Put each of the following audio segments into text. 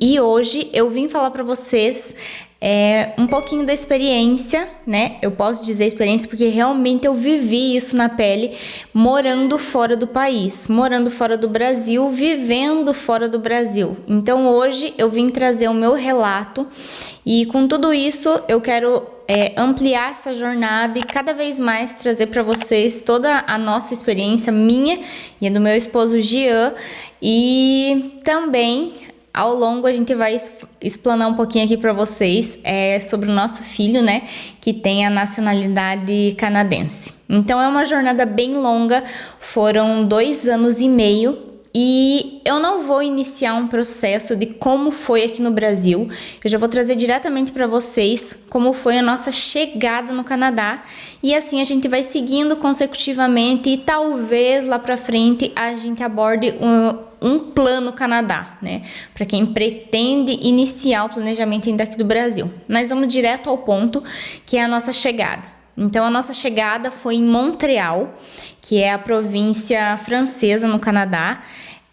E hoje eu vim falar para vocês um pouquinho da experiência, né? Eu posso dizer experiência porque realmente eu vivi isso na pele, morando fora do país, morando fora do Brasil, vivendo fora do Brasil. Então hoje eu vim trazer o meu relato e com tudo isso eu quero ampliar essa jornada e cada vez mais trazer para vocês toda a nossa experiência, minha e a do meu esposo Jean, e também ao longo a gente vai explanar um pouquinho aqui para vocês sobre o nosso filho, né, que tem a nacionalidade canadense. Então é uma jornada bem longa, foram 2 anos e meio. E eu não vou iniciar um processo de como foi aqui no Brasil, eu já vou trazer diretamente para vocês como foi a nossa chegada no Canadá, e assim a gente vai seguindo consecutivamente e talvez lá para frente a gente aborde um plano Canadá, né? Para quem pretende iniciar o planejamento ainda aqui do Brasil. Mas vamos direto ao ponto, que é a nossa chegada. Então, a nossa chegada foi em Montreal, que é a província francesa no Canadá,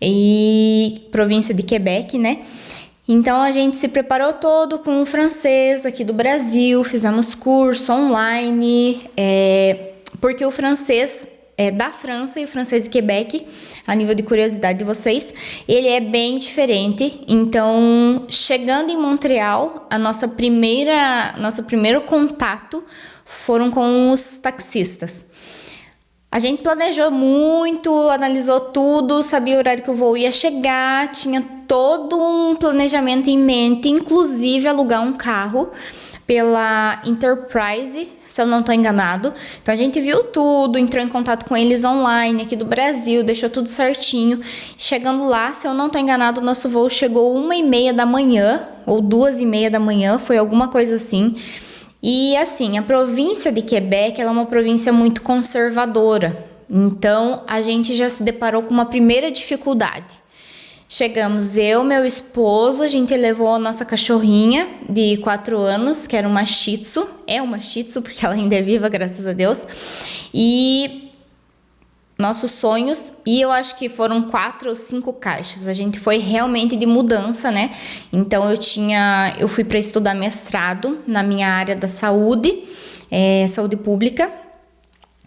e província de Quebec, né? Então, a gente se preparou todo com o francês aqui do Brasil, fizemos curso online, porque o francês é da França e o francês de Quebec, a nível de curiosidade de vocês, ele é bem diferente. Então, chegando em Montreal, nosso primeiro contato foram com os taxistas. A gente planejou muito, analisou tudo, sabia o horário que o voo ia chegar, tinha todo um planejamento em mente, inclusive alugar um carro pela Enterprise, se eu não estou enganado. Então a gente viu tudo, entrou em contato com eles online aqui do Brasil, deixou tudo certinho. Chegando lá, se eu não estou enganado, o nosso voo chegou 1h30 da manhã, ou 2h30 da manhã, foi alguma coisa assim. E assim, a província de Quebec, ela é uma província muito conservadora. Então, a gente já se deparou com uma primeira dificuldade. Chegamos eu, meu esposo, a gente levou a nossa cachorrinha de 4 anos, que era uma Shih Tzu. É uma Shih Tzu, porque ela ainda é viva, graças a Deus. E nossos sonhos, e eu acho que foram 4 ou 5 caixas. A gente foi realmente de mudança, né? Então eu fui para estudar mestrado na minha área da saúde, saúde pública.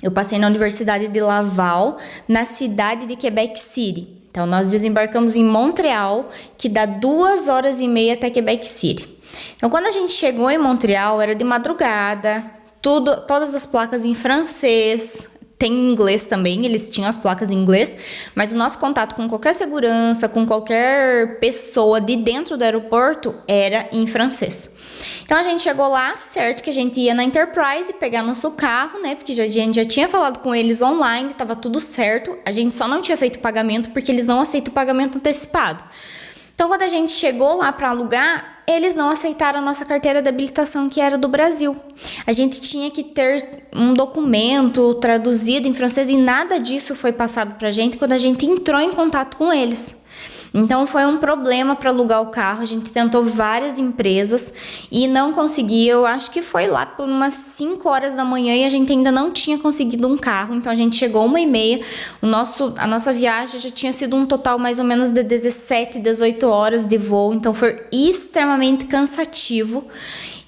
Eu passei na Universidade de Laval, na cidade de Quebec City. Então nós desembarcamos em Montreal, que dá 2h30 até Quebec City. Então quando a gente chegou em Montreal, era de madrugada, todas as placas em francês. Tem em inglês também, eles tinham as placas em inglês, mas o nosso contato com qualquer segurança, com qualquer pessoa de dentro do aeroporto era em francês. Então a gente chegou lá, certo que a gente ia na Enterprise pegar nosso carro, né? Porque a gente já tinha falado com eles online, tava tudo certo, a gente só não tinha feito pagamento porque eles não aceitam pagamento antecipado. Então, quando a gente chegou lá para alugar, eles não aceitaram a nossa carteira de habilitação, que era do Brasil. A gente tinha que ter um documento traduzido em francês e nada disso foi passado para a gente quando a gente entrou em contato com eles. Então, foi um problema para alugar o carro. A gente tentou várias empresas e não conseguia. Eu acho que foi lá por umas 5 horas da manhã e a gente ainda não tinha conseguido um carro. Então, a gente chegou 1h30. A nossa viagem já tinha sido um total mais ou menos de 17, 18 horas de voo. Então, foi extremamente cansativo.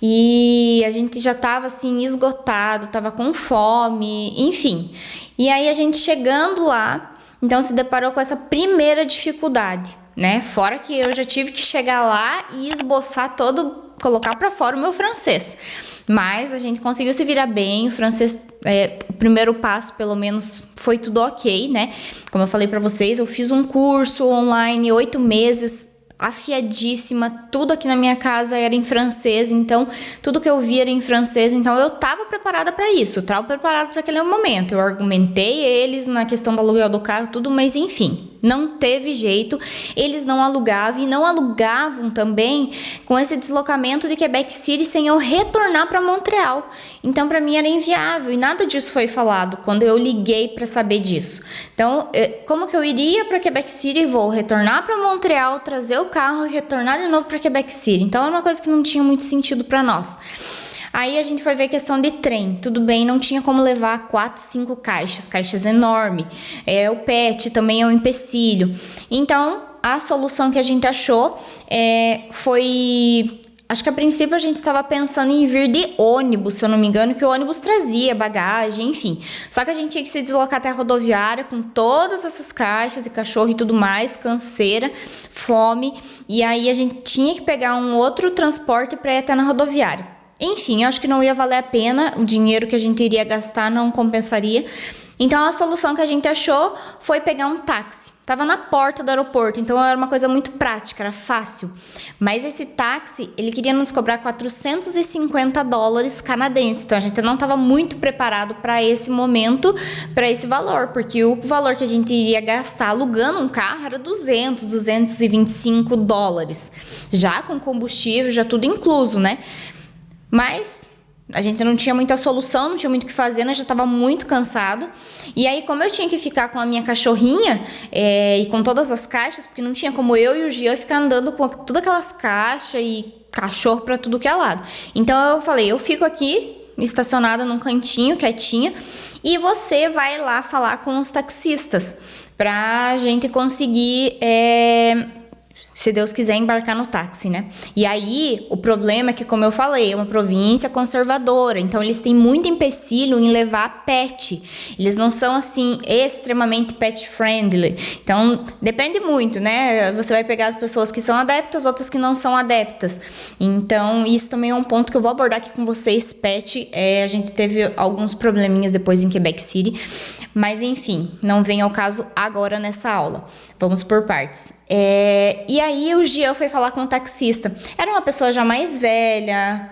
E a gente já estava assim esgotado, estava com fome, enfim. E aí, a gente chegando lá, então se deparou com essa primeira dificuldade, né? Fora que eu já tive que chegar lá e esboçar colocar para fora o meu francês. Mas a gente conseguiu se virar bem, o francês, o primeiro passo pelo menos foi tudo ok, né? Como eu falei para vocês, eu fiz um curso online, 8 meses, afiadíssima, tudo aqui na minha casa era em francês, então tudo que eu via era em francês, então eu estava preparada para isso, estava preparada para aquele momento. Eu argumentei eles na questão do aluguel do carro, tudo, mas enfim, não teve jeito, eles não alugavam e não alugavam também com esse deslocamento de Quebec City sem eu retornar para Montreal. Então para mim era inviável e nada disso foi falado quando eu liguei para saber disso. Então, como que eu iria para Quebec City, vou retornar para Montreal, trazer o carro e retornar de novo para Quebec City? Então era uma coisa que não tinha muito sentido para nós. Aí a gente foi ver questão de trem. Tudo bem, não tinha como levar 4, 5 caixas enormes. O PET também é um empecilho. Então, a solução que a gente achou foi... Acho que a princípio a gente estava pensando em vir de ônibus, se eu não me engano, que o ônibus trazia bagagem, enfim. Só que a gente tinha que se deslocar até a rodoviária com todas essas caixas e cachorro e tudo mais, canseira, fome. E aí a gente tinha que pegar um outro transporte para ir até na rodoviária. Enfim, eu acho que não ia valer a pena, o dinheiro que a gente iria gastar não compensaria. Então a solução que a gente achou foi pegar um táxi. Tava na porta do aeroporto, então era uma coisa muito prática, era fácil. Mas esse táxi, ele queria nos cobrar $450 canadenses. Então a gente não estava muito preparado para esse momento, para esse valor, porque o valor que a gente iria gastar alugando um carro era $225, já com combustível, já tudo incluso, né? Mas a gente não tinha muita solução, não tinha muito o que fazer, nós já estava muito cansado. E aí, como eu tinha que ficar com a minha cachorrinha e com todas as caixas, porque não tinha como eu e o Gian ficar andando com todas aquelas caixas e cachorro para tudo que é lado. Então eu falei, eu fico aqui estacionada num cantinho, quietinha, e você vai lá falar com os taxistas pra gente conseguir... se Deus quiser, embarcar no táxi, né? E aí, o problema é que, como eu falei, é uma província conservadora, então eles têm muito empecilho em levar pet. Eles não são, assim, extremamente pet friendly. Então, depende muito, né? Você vai pegar as pessoas que são adeptas, outras que não são adeptas. Então, isso também é um ponto que eu vou abordar aqui com vocês. Pet, a gente teve alguns probleminhas depois em Quebec City, mas enfim, não vem ao caso agora nessa aula. Vamos por partes. E aí o Gian foi falar com o taxista. Era uma pessoa já mais velha,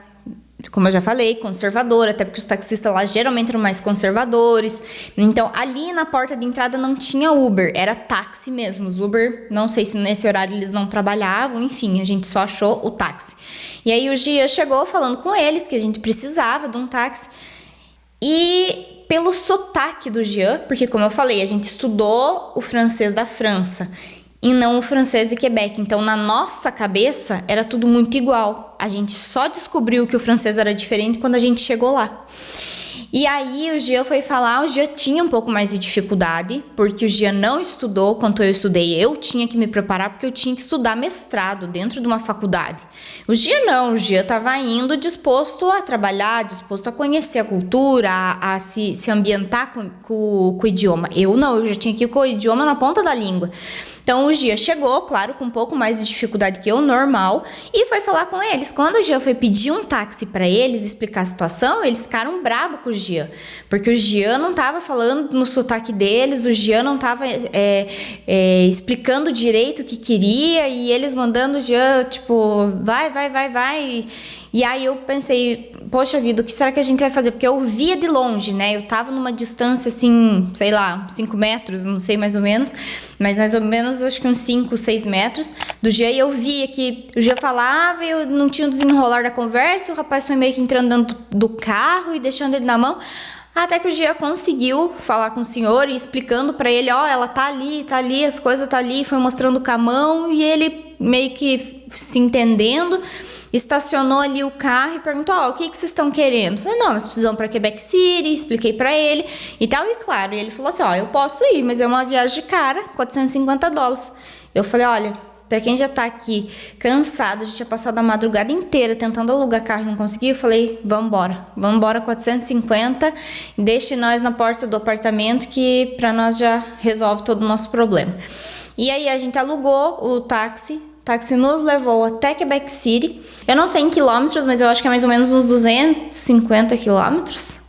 como eu já falei, conservadora, até porque os taxistas lá geralmente eram mais conservadores. Então, ali na porta de entrada não tinha Uber, era táxi mesmo. Os Uber, não sei se nesse horário eles não trabalhavam, enfim, a gente só achou o táxi. E aí o Gian chegou falando com eles que a gente precisava de um táxi. E pelo sotaque do Gian, porque como eu falei, a gente estudou o francês da França e não o francês de Quebec. Então, na nossa cabeça, era tudo muito igual. A gente só descobriu que o francês era diferente quando a gente chegou lá. E aí, o Gian foi falar, o Gian tinha um pouco mais de dificuldade, porque o Gian não estudou quanto eu estudei. Eu tinha que me preparar, porque eu tinha que estudar mestrado dentro de uma faculdade. O Gian não, o Gian estava indo disposto a trabalhar, disposto a conhecer a cultura, a se ambientar com o idioma. Eu não, eu já tinha que ir com o idioma na ponta da língua. Então, o Gian chegou, claro, com um pouco mais de dificuldade que eu, normal, e foi falar com eles. Quando o Gian foi pedir um táxi para eles, explicar a situação, eles ficaram bravos com o Gian, porque o Gian não estava falando no sotaque deles, o Gian não estava explicando direito o que queria, e eles mandando o Gian, tipo, vai. E aí eu pensei, poxa vida, o que será que a gente vai fazer? Porque eu via de longe, né? Eu tava numa distância, assim, sei lá, 5 metros, não sei mais ou menos, mas mais ou menos, acho que uns 5, 6 metros do Gian, e eu via que o Gian falava e eu não tinha o desenrolar da conversa, o rapaz foi meio que entrando dentro do carro e deixando ele na mão, até que o Gian conseguiu falar com o senhor e explicando pra ele, ela tá ali, as coisas tá ali, foi mostrando com a mão, e ele meio que se entendendo, estacionou ali o carro e perguntou, o que vocês estão querendo? Eu falei, não, nós precisamos para Quebec City, expliquei para ele e tal, e claro, e ele falou assim, eu posso ir, mas é uma viagem cara, $450. Eu falei, olha, para quem já tá aqui cansado, a gente tinha passado a madrugada inteira tentando alugar carro e não conseguiu, eu falei, vamos embora, 450, deixe nós na porta do apartamento que para nós já resolve todo o nosso problema. E aí a gente alugou o táxi nos levou até Quebec City. Eu não sei em quilômetros, mas eu acho que é mais ou menos uns 250 quilômetros.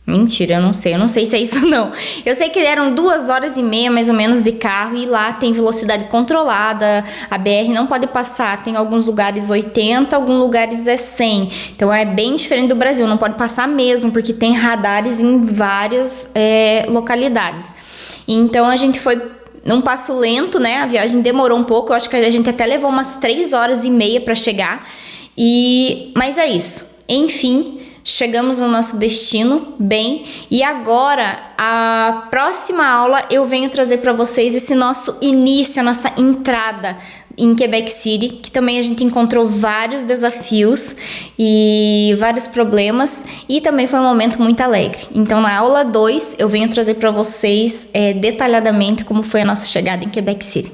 Mentira, eu não sei se é isso não. Eu sei que eram 2h30 mais ou menos de carro, e lá tem velocidade controlada, a BR não pode passar, tem alguns lugares 80, alguns lugares 100. Então é bem diferente do Brasil, não pode passar mesmo, porque tem radares em várias localidades. Então a gente foi num passo lento, né? A viagem demorou um pouco, eu acho que a gente até levou umas 3h30 para chegar. Mas é isso. Enfim, chegamos no nosso destino bem. E agora, a próxima aula, eu venho trazer para vocês esse nosso início, a nossa entrada em Quebec City, que também a gente encontrou vários desafios e vários problemas, e também foi um momento muito alegre. Então, na aula 2, eu venho trazer para vocês detalhadamente como foi a nossa chegada em Quebec City.